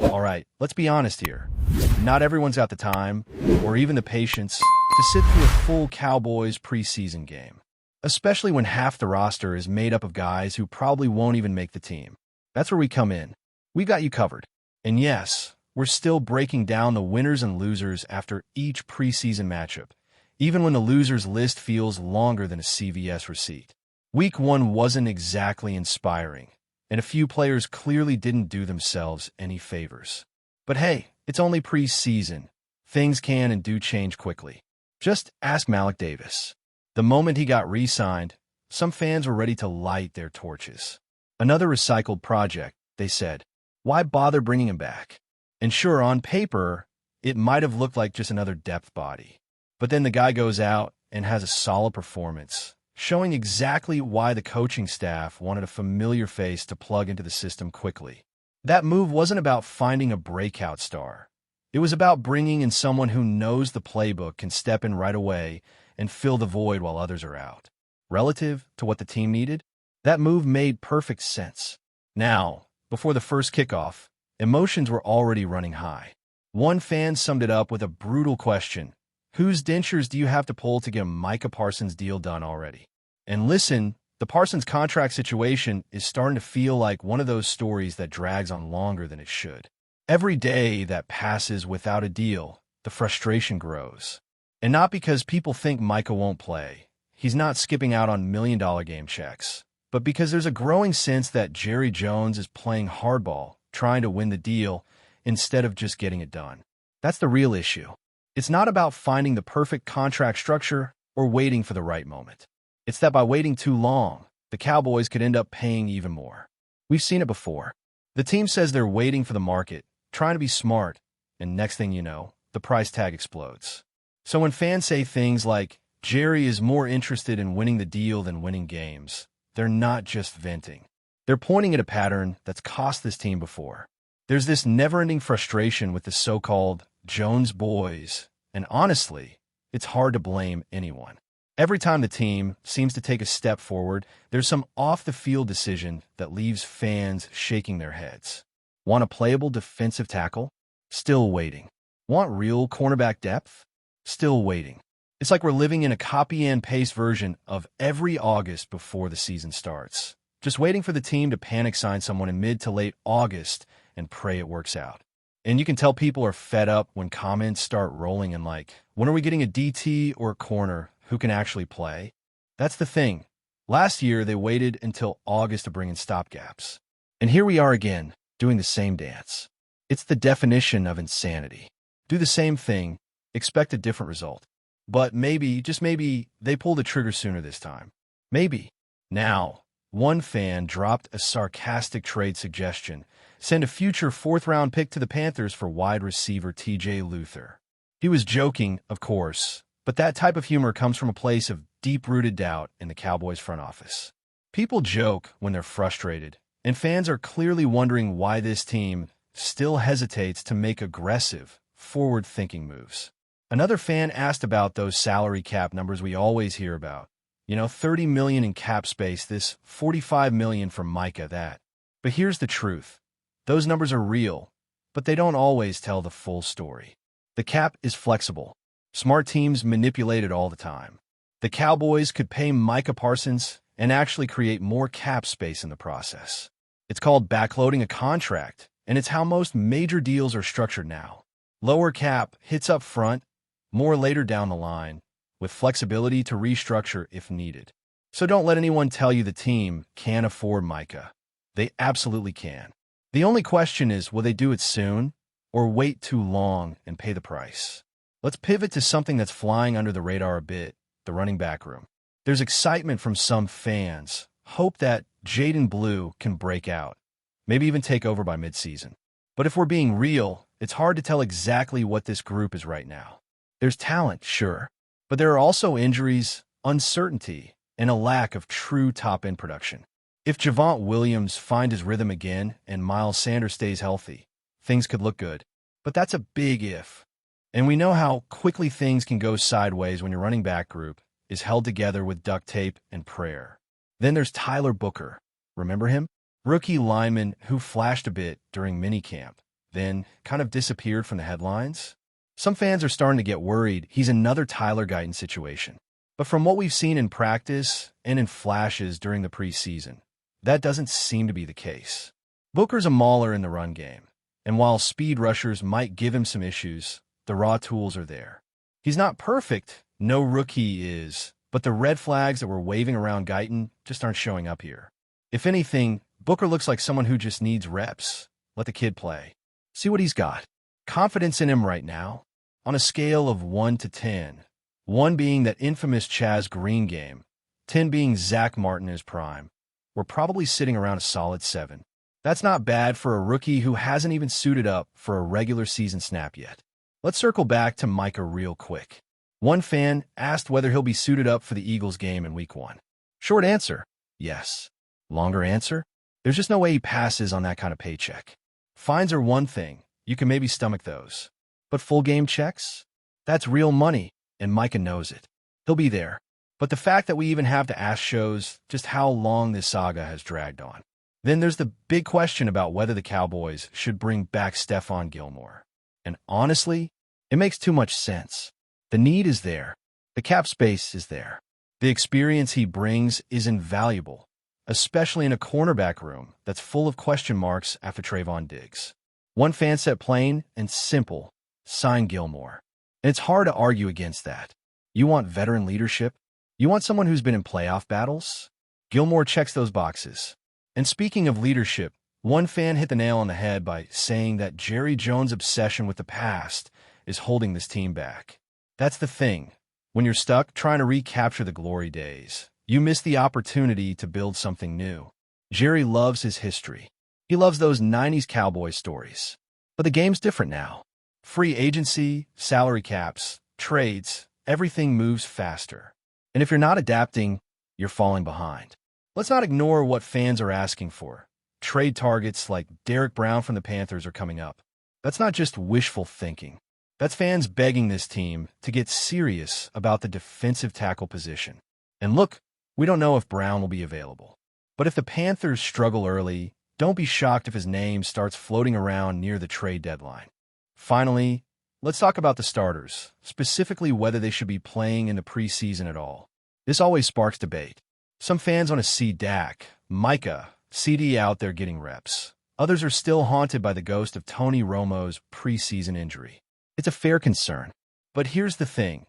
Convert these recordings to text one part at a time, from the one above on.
All right, let's be honest here. Not everyone's got the time, or even the patience, to sit through a full Cowboys preseason game, especially when half the roster is made up of guys who probably won't even make the team. That's where we come in. We got you covered. And yes, we're still breaking down the winners and losers after each preseason matchup, even when the losers list feels longer than a CVS receipt. Week 1 wasn't exactly inspiring, and a few players clearly didn't do themselves any favors. But hey, it's only preseason. Things can and do change quickly. Just ask Malik Davis. The moment he got re-signed, some fans were ready to light their torches. Another recycled project, they said. Why bother bringing him back? And sure, on paper, it might have looked like just another depth body. But then the guy goes out and has a solid performance, showing exactly why the coaching staff wanted a familiar face to plug into the system quickly. That move wasn't about finding a breakout star. It was about bringing in someone who knows the playbook, can step in right away, and fill the void while others are out. Relative to what the team needed, that move made perfect sense. Now, before the first kickoff, emotions were already running high. One fan summed it up with a brutal question. Whose dentures do you have to pull to get a Micah Parsons deal done already? And listen, the Parsons contract situation is starting to feel like one of those stories that drags on longer than it should. Every day that passes without a deal, the frustration grows. And not because people think Micah won't play. He's not skipping out on million-dollar game checks. But because there's a growing sense that Jerry Jones is playing hardball, trying to win the deal, instead of just getting it done. That's the real issue. It's not about finding the perfect contract structure or waiting for the right moment. It's that by waiting too long, the Cowboys could end up paying even more. We've seen it before. The team says they're waiting for the market, trying to be smart, and next thing you know, the price tag explodes. So when fans say things like, Jerry is more interested in winning the deal than winning games, they're not just venting. They're pointing at a pattern that's cost this team before. There's this never-ending frustration with the so-called Jones boys, and honestly, it's hard to blame anyone. Every time the team seems to take a step forward, there's some off-the-field decision that leaves fans shaking their heads. Want a playable defensive tackle? Still waiting. Want real cornerback depth? Still waiting. It's like we're living in a copy-and-paste version of every August before the season starts. Just waiting for the team to panic sign someone in mid to late August and pray it works out. And you can tell people are fed up when comments start rolling in like, when are we getting a DT or a corner who can actually play? That's the thing. Last year, they waited until August to bring in stopgaps. And here we are again, doing the same dance. It's the definition of insanity. Do the same thing, expect a different result. But maybe, just maybe, they pull the trigger sooner this time. Maybe. Now, one fan dropped a sarcastic trade suggestion. Send a future fourth-round pick to the Panthers for wide receiver T.J. Luther. He was joking, of course, but that type of humor comes from a place of deep-rooted doubt in the Cowboys front office. People joke when they're frustrated, and fans are clearly wondering why this team still hesitates to make aggressive, forward-thinking moves. Another fan asked about those salary cap numbers we always hear about. You know, $30 million in cap space, this $45 million for Micah, that. But here's the truth. Those numbers are real, but they don't always tell the full story. The cap is flexible. Smart teams manipulate it all the time. The Cowboys could pay Micah Parsons and actually create more cap space in the process. It's called backloading a contract, and it's how most major deals are structured now. Lower cap hits up front, more later down the line, with flexibility to restructure if needed. So don't let anyone tell you the team can't afford Micah. They absolutely can. The only question is, will they do it soon or wait too long and pay the price? Let's pivot to something that's flying under the radar a bit, the running back room. There's excitement from some fans, hope that Jaden Blue can break out, maybe even take over by midseason. But if we're being real, it's hard to tell exactly what this group is right now. There's talent, sure, but there are also injuries, uncertainty, and a lack of true top-end production. If Javonte Williams finds his rhythm again and Miles Sanders stays healthy, things could look good. But that's a big if. And we know how quickly things can go sideways when your running back group is held together with duct tape and prayer. Then there's Tyler Booker. Remember him? Rookie lineman who flashed a bit during minicamp, then kind of disappeared from the headlines. Some fans are starting to get worried he's another Tyler Guyton situation. But from what we've seen in practice and in flashes during the preseason, that doesn't seem to be the case. Booker's a mauler in the run game, and while speed rushers might give him some issues, the raw tools are there. He's not perfect, no rookie is, but the red flags that were waving around Guyton just aren't showing up here. If anything, Booker looks like someone who just needs reps. Let the kid play. See what he's got. Confidence in him right now? On a scale of 1 to 10, 1 being that infamous Chaz Green game, 10 being Zach Martin in his prime, we're probably sitting around a solid 7. That's not bad for a rookie who hasn't even suited up for a regular season snap yet. Let's circle back to Micah real quick. One fan asked whether he'll be suited up for the Eagles game in Week 1. Short answer, yes. Longer answer, there's just no way he passes on that kind of paycheck. Fines are one thing, you can maybe stomach those. But full game checks? That's real money, and Micah knows it. He'll be there. But the fact that we even have to ask shows just how long this saga has dragged on. Then there's the big question about whether the Cowboys should bring back Stephon Gilmore. And honestly, it makes too much sense. The need is there. The cap space is there. The experience he brings is invaluable, especially in a cornerback room that's full of question marks after Trayvon Diggs. One fan said plain and simple, sign Gilmore. And it's hard to argue against that. You want veteran leadership? You want someone who's been in playoff battles? Gilmore checks those boxes. And speaking of leadership, one fan hit the nail on the head by saying that Jerry Jones' obsession with the past is holding this team back. That's the thing. When you're stuck trying to recapture the glory days, you miss the opportunity to build something new. Jerry loves his history. He loves those 90s Cowboys stories. But the game's different now. Free agency, salary caps, trades, everything moves faster. And if you're not adapting, you're falling behind. Let's not ignore what fans are asking for. Trade targets like Derek Brown from the Panthers are coming up. That's not just wishful thinking. That's fans begging this team to get serious about the defensive tackle position. And look, we don't know if Brown will be available. But if the Panthers struggle early, don't be shocked if his name starts floating around near the trade deadline. Finally, let's talk about the starters, specifically whether they should be playing in the preseason at all. This always sparks debate. Some fans want to see Dak, Micah, CD out there getting reps. Others are still haunted by the ghost of Tony Romo's preseason injury. It's a fair concern. But here's the thing.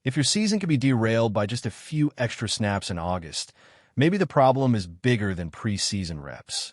If your season can be derailed by just a few extra snaps in August, maybe the problem is bigger than preseason reps.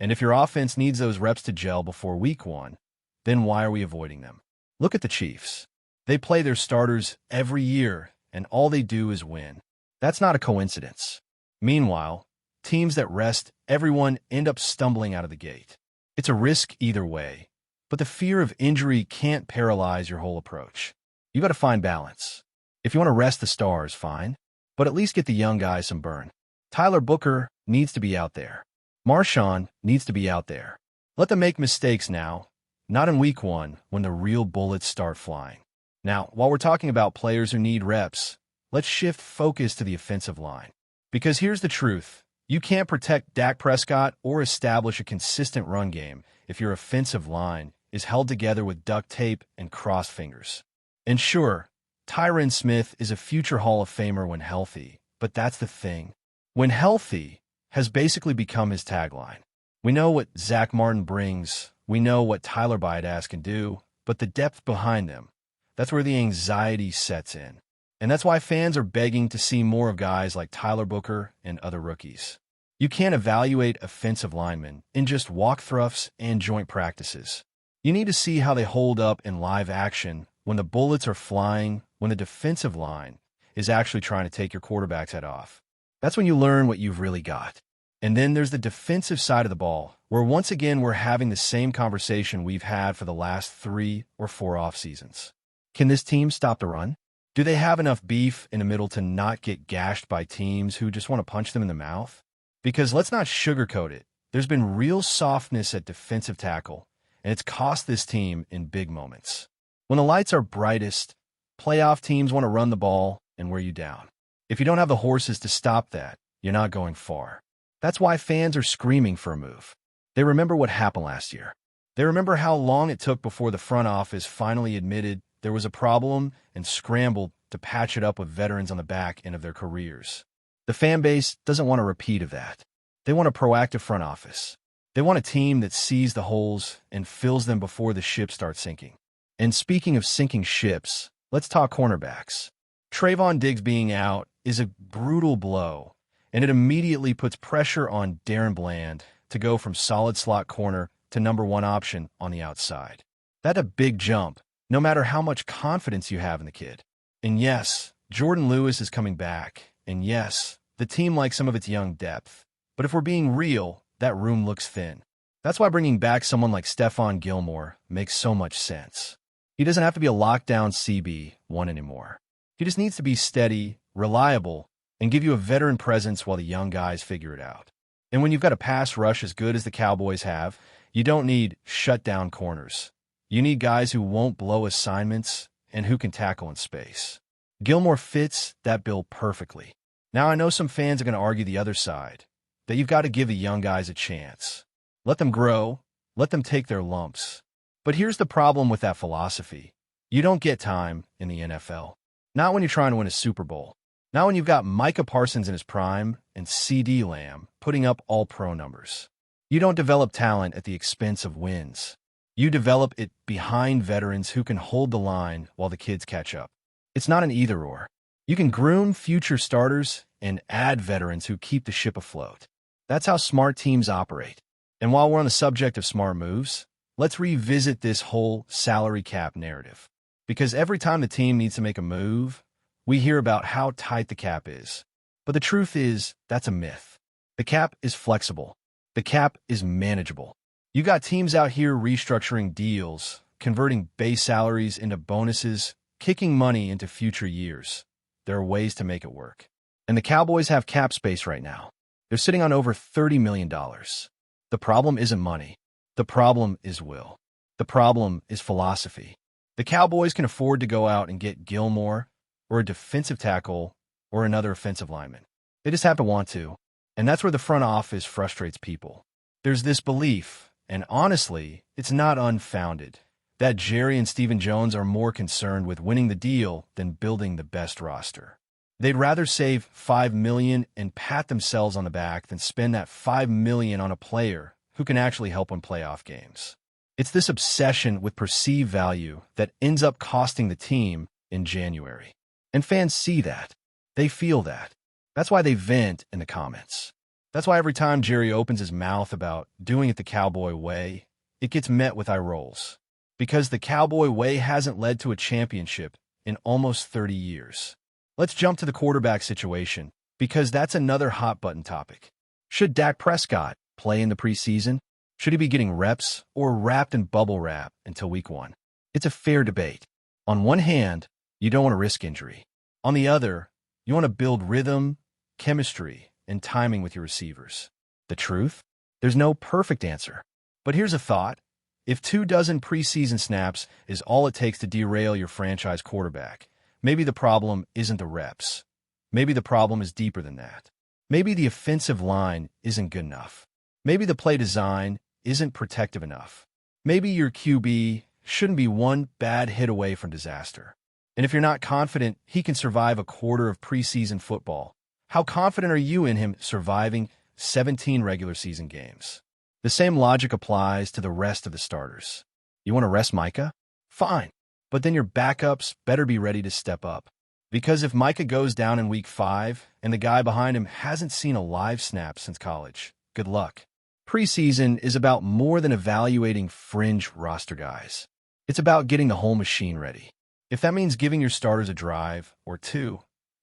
And if your offense needs those reps to gel before Week 1, then why are we avoiding them? Look at the Chiefs. They play their starters every year, and all they do is win. That's not a coincidence. Meanwhile, teams that rest everyone end up stumbling out of the gate. It's a risk either way, but the fear of injury can't paralyze your whole approach. You got to find balance. If you want to rest the stars, fine, but at least get the young guys some burn. Tyler Booker needs to be out there. Marshawn needs to be out there. Let them make mistakes now, not in Week 1 when the real bullets start flying. Now, while we're talking about players who need reps, let's shift focus to the offensive line. Because here's the truth. You can't protect Dak Prescott or establish a consistent run game if your offensive line is held together with duct tape and crossed fingers. And sure, Tyron Smith is a future Hall of Famer when healthy, but that's the thing. When healthy has basically become his tagline. We know what Zach Martin brings, we know what Tyler Biadasz can do, but the depth behind them, that's where the anxiety sets in. And that's why fans are begging to see more of guys like Tyler Booker and other rookies. You can't evaluate offensive linemen in just walkthroughs and joint practices. You need to see how they hold up in live action when the bullets are flying, when the defensive line is actually trying to take your quarterback's head off. That's when you learn what you've really got. And then there's the defensive side of the ball, where once again we're having the same conversation we've had for the last 3 or 4 off seasons. Can this team stop the run? Do they have enough beef in the middle to not get gashed by teams who just want to punch them in the mouth? Because let's not sugarcoat it. There's been real softness at defensive tackle, and it's cost this team in big moments. When the lights are brightest, playoff teams want to run the ball and wear you down. If you don't have the horses to stop that, you're not going far. That's why fans are screaming for a move. They remember what happened last year. They remember how long it took before the front office finally admitted there was a problem and scrambled to patch it up with veterans on the back end of their careers. The fan base doesn't want a repeat of that. They want a proactive front office. They want a team that sees the holes and fills them before the ship starts sinking. And speaking of sinking ships, let's talk cornerbacks. Trayvon Diggs being out is a brutal blow, and it immediately puts pressure on Darren Bland to go from solid slot corner to number one option on the outside. That's a big jump, no matter how much confidence you have in the kid. And yes, Jordan Lewis is coming back, and yes, the team likes some of its young depth. But if we're being real, that room looks thin. That's why bringing back someone like Stephon Gilmore makes so much sense. He doesn't have to be a lockdown CB1 anymore. He just needs to be steady, reliable, and give you a veteran presence while the young guys figure it out. And when you've got a pass rush as good as the Cowboys have, you don't need shutdown corners. You need guys who won't blow assignments and who can tackle in space. Gilmore fits that bill perfectly. Now, I know some fans are going to argue the other side, that you've got to give the young guys a chance. Let them grow, let them take their lumps. But here's the problem with that philosophy. You don't get time in the NFL. Not when you're trying to win a Super Bowl. Not when you've got Micah Parsons in his prime and CeeDee Lamb putting up all-pro numbers. You don't develop talent at the expense of wins. You develop it behind veterans who can hold the line while the kids catch up. It's not an either-or. You can groom future starters and add veterans who keep the ship afloat. That's how smart teams operate. And while we're on the subject of smart moves, let's revisit this whole salary cap narrative. Because every time the team needs to make a move, we hear about how tight the cap is. But the truth is, that's a myth. The cap is flexible. The cap is manageable. You got teams out here restructuring deals, converting base salaries into bonuses, kicking money into future years. There are ways to make it work. And the Cowboys have cap space right now. They're sitting on over $30 million. The problem isn't money. The problem is will. The problem is philosophy. The Cowboys can afford to go out and get Gilmore or a defensive tackle or another offensive lineman. They just have to want to. And that's where the front office frustrates people. There's this belief, and honestly, it's not unfounded, that Jerry and Stephen Jones are more concerned with winning the deal than building the best roster. They'd rather save $5 million and pat themselves on the back than spend that $5 million on a player who can actually help win playoff games. It's this obsession with perceived value that ends up costing the team in January. And fans see that. They feel that. That's why they vent in the comments. That's why every time Jerry opens his mouth about doing it the Cowboy way, it gets met with eye rolls. Because the Cowboy way hasn't led to a championship in almost 30 years. Let's jump to the quarterback situation, because that's another hot-button topic. Should Dak Prescott play in the preseason? Should he be getting reps or wrapped in bubble wrap until week 1? It's a fair debate. On one hand, you don't want to risk injury. On the other, you want to build rhythm, chemistry, and timing with your receivers. The truth? There's no perfect answer. But here's a thought. If 24 preseason snaps is all it takes to derail your franchise quarterback, maybe the problem isn't the reps. Maybe the problem is deeper than that. Maybe the offensive line isn't good enough. Maybe the play design isn't protective enough. Maybe your QB shouldn't be one bad hit away from disaster. And if you're not confident he can survive a quarter of preseason football, how confident are you in him surviving 17 regular season games? The same logic applies to the rest of the starters. You want to rest Micah? Fine. But then your backups better be ready to step up. Because if Micah goes down in week 5 and the guy behind him hasn't seen a live snap since college, good luck. Preseason is about more than evaluating fringe roster guys. It's about getting the whole machine ready. If that means giving your starters a drive or two,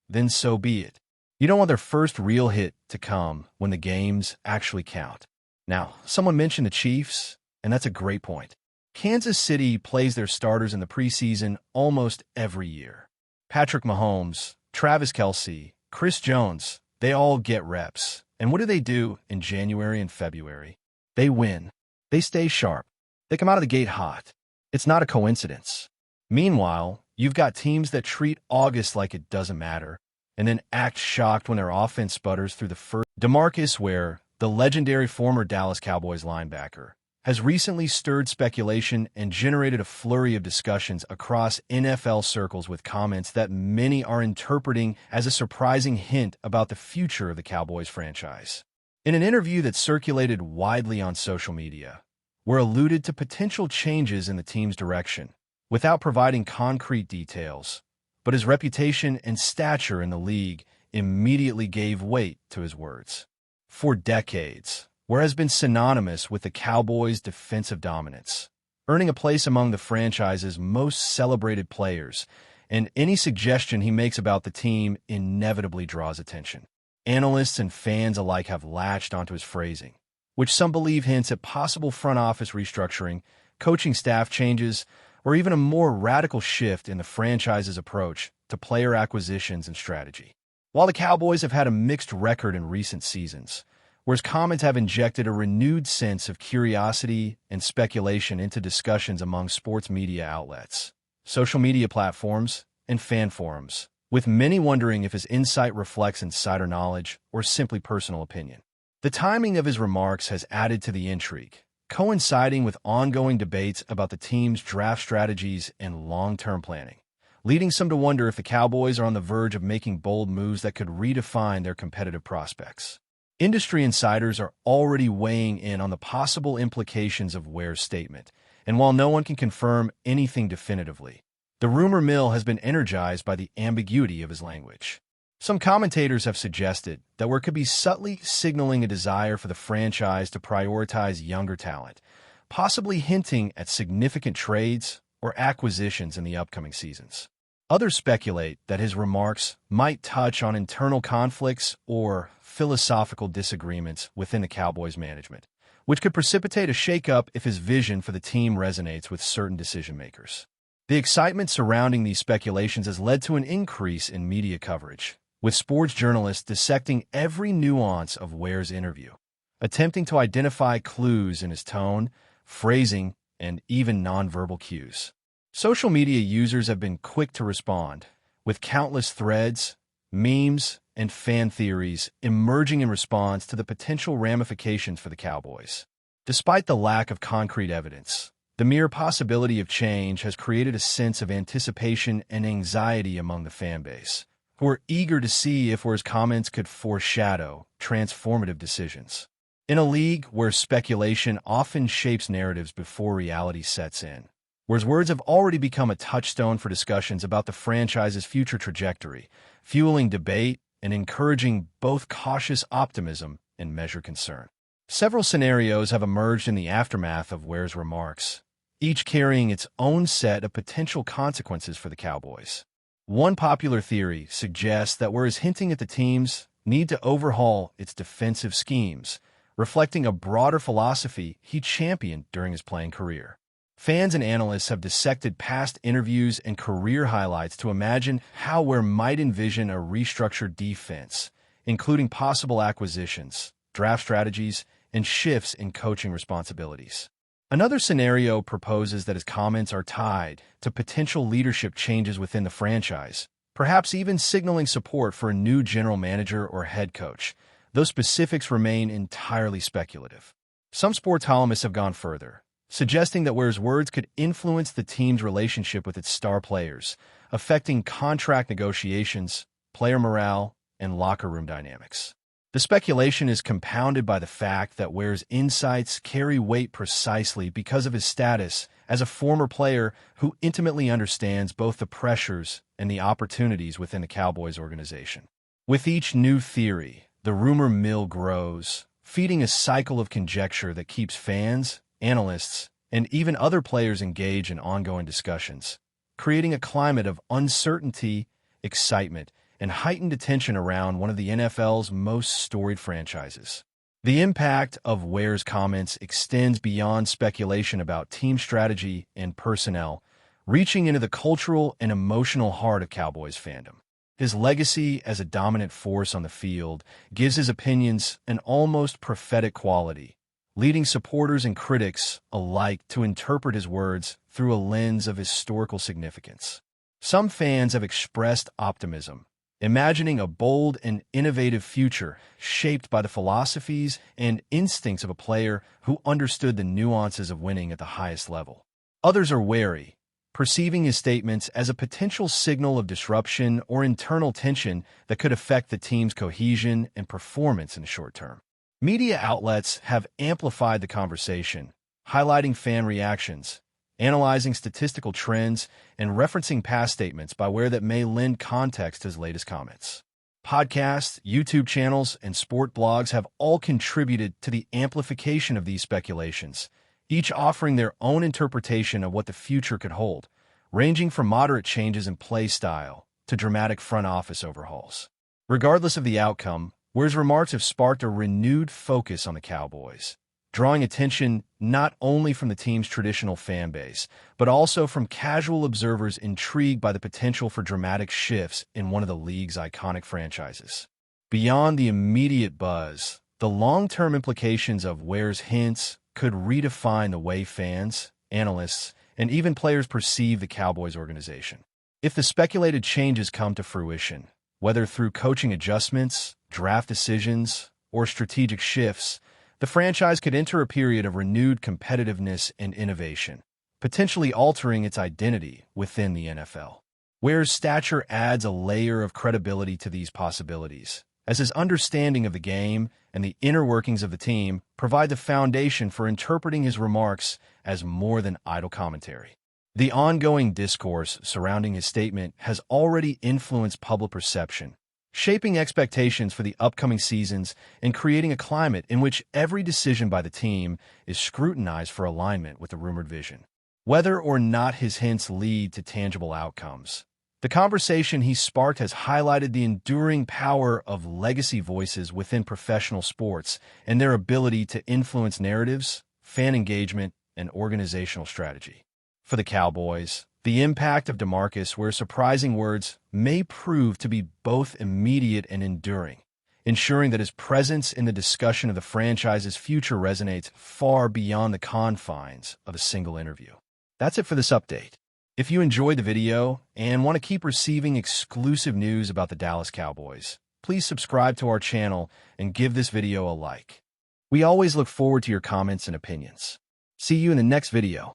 then so be it. You don't want their first real hit to come when the games actually count. Now, someone mentioned the Chiefs, and that's a great point. Kansas City plays their starters in the preseason almost every year. Patrick Mahomes, Travis Kelce, Chris Jones, they all get reps. And what do in January and February? They win. They stay sharp. They come out of the gate hot. It's not a coincidence. Meanwhile, you've got teams that treat August like it doesn't matter, and then act shocked when their offense sputters through the first. DeMarcus Ware, the legendary former Dallas Cowboys linebacker, has recently stirred speculation and generated a flurry of discussions across NFL circles with comments that many are interpreting as a surprising hint about the future of the Cowboys franchise. In an interview that circulated widely on social media, Ware alluded to potential changes in the team's direction, without providing concrete details, but his reputation and stature in the league immediately gave weight to his words. For decades, Ware has been synonymous with the Cowboys' defensive dominance, earning a place among the franchise's most celebrated players, and any suggestion he makes about the team inevitably draws attention. Analysts and fans alike have latched onto his phrasing, which some believe hints at possible front office restructuring, coaching staff changes, or even a more radical shift in the franchise's approach to player acquisitions and strategy. While the Cowboys have had a mixed record in recent seasons, Ware's comments have injected a renewed sense of curiosity and speculation into discussions among sports media outlets, social media platforms, and fan forums, with many wondering if his insight reflects insider knowledge or simply personal opinion. The timing of his remarks has added to the intrigue, coinciding with ongoing debates about the team's draft strategies and long-term planning, leading some to wonder if the Cowboys are on the verge of making bold moves that could redefine their competitive prospects. Industry insiders are already weighing in on the possible implications of Ware's statement, and while no one can confirm anything definitively, the rumor mill has been energized by the ambiguity of his language. Some commentators have suggested that Ware could be subtly signaling a desire for the franchise to prioritize younger talent, possibly hinting at significant trades or acquisitions in the upcoming seasons. Others speculate that his remarks might touch on internal conflicts or philosophical disagreements within the Cowboys management, which could precipitate a shakeup if his vision for the team resonates with certain decision-makers. The excitement surrounding these speculations has led to an increase in media coverage, with sports journalists dissecting every nuance of Ware's interview, attempting to identify clues in his tone, phrasing, and even nonverbal cues. Social media users have been quick to respond, with countless threads, memes, and fan theories emerging in response to the potential ramifications for the Cowboys. Despite the lack of concrete evidence, the mere possibility of change has created a sense of anticipation and anxiety among the fan base, who are eager to see if Ware's comments could foreshadow transformative decisions. In a league where speculation often shapes narratives before reality sets in, Ware's words have already become a touchstone for discussions about the franchise's future trajectory, fueling debate and encouraging both cautious optimism and measured concern. Several scenarios have emerged in the aftermath of Ware's remarks, each carrying its own set of potential consequences for the Cowboys. One popular theory suggests that Ware is hinting at the team's need to overhaul its defensive schemes, reflecting a broader philosophy he championed during his playing career. Fans and analysts have dissected past interviews and career highlights to imagine how Ware might envision a restructured defense, including possible acquisitions, draft strategies, and shifts in coaching responsibilities. Another scenario proposes that his comments are tied to potential leadership changes within the franchise, perhaps even signaling support for a new general manager or head coach, though specifics remain entirely speculative. Some sports columnists have gone further, suggesting that Ware's words could influence the team's relationship with its star players, affecting contract negotiations, player morale, and locker room dynamics. The speculation is compounded by the fact that Ware's insights carry weight precisely because of his status as a former player who intimately understands both the pressures and the opportunities within the Cowboys organization. With each new theory, the rumor mill grows, feeding a cycle of conjecture that keeps fans, analysts, and even other players engaged in ongoing discussions, creating a climate of uncertainty, excitement, and heightened attention around one of the NFL's most storied franchises. The impact of Ware's comments extends beyond speculation about team strategy and personnel, reaching into the cultural and emotional heart of Cowboys fandom. His legacy as a dominant force on the field gives his opinions an almost prophetic quality, leading supporters and critics alike to interpret his words through a lens of historical significance. Some fans have expressed optimism, imagining a bold and innovative future shaped by the philosophies and instincts of a player who understood the nuances of winning at the highest level. Others are wary, perceiving his statements as a potential signal of disruption or internal tension that could affect the team's cohesion and performance in the short term. Media outlets have amplified the conversation, highlighting fan reactions, analyzing statistical trends, and referencing past statements by Ware that may lend context to his latest comments. Podcasts, YouTube channels, and sport blogs have all contributed to the amplification of these speculations, each offering their own interpretation of what the future could hold, ranging from moderate changes in play style to dramatic front office overhauls. Regardless of the outcome, Ware's remarks have sparked a renewed focus on the Cowboys, drawing attention not only from the team's traditional fan base, but also from casual observers intrigued by the potential for dramatic shifts in one of the league's iconic franchises. Beyond the immediate buzz, the long-term implications of Ware's hints could redefine the way fans, analysts, and even players perceive the Cowboys organization. If the speculated changes come to fruition, whether through coaching adjustments, draft decisions, or strategic shifts, the franchise could enter a period of renewed competitiveness and innovation, potentially altering its identity within the NFL. Ware's stature adds a layer of credibility to these possibilities, as his understanding of the game and the inner workings of the team provide the foundation for interpreting his remarks as more than idle commentary. The ongoing discourse surrounding his statement has already influenced public perception, shaping expectations for the upcoming seasons and creating a climate in which every decision by the team is scrutinized for alignment with the rumored vision. Whether or not his hints lead to tangible outcomes, the conversation he sparked has highlighted the enduring power of legacy voices within professional sports and their ability to influence narratives, fan engagement, and organizational strategy. For the Cowboys, the impact of DeMarcus Ware's surprising words may prove to be both immediate and enduring, ensuring that his presence in the discussion of the franchise's future resonates far beyond the confines of a single interview. That's it for this update. If you enjoyed the video and want to keep receiving exclusive news about the Dallas Cowboys, please subscribe to our channel and give this video a like. We always look forward to your comments and opinions. See you in the next video.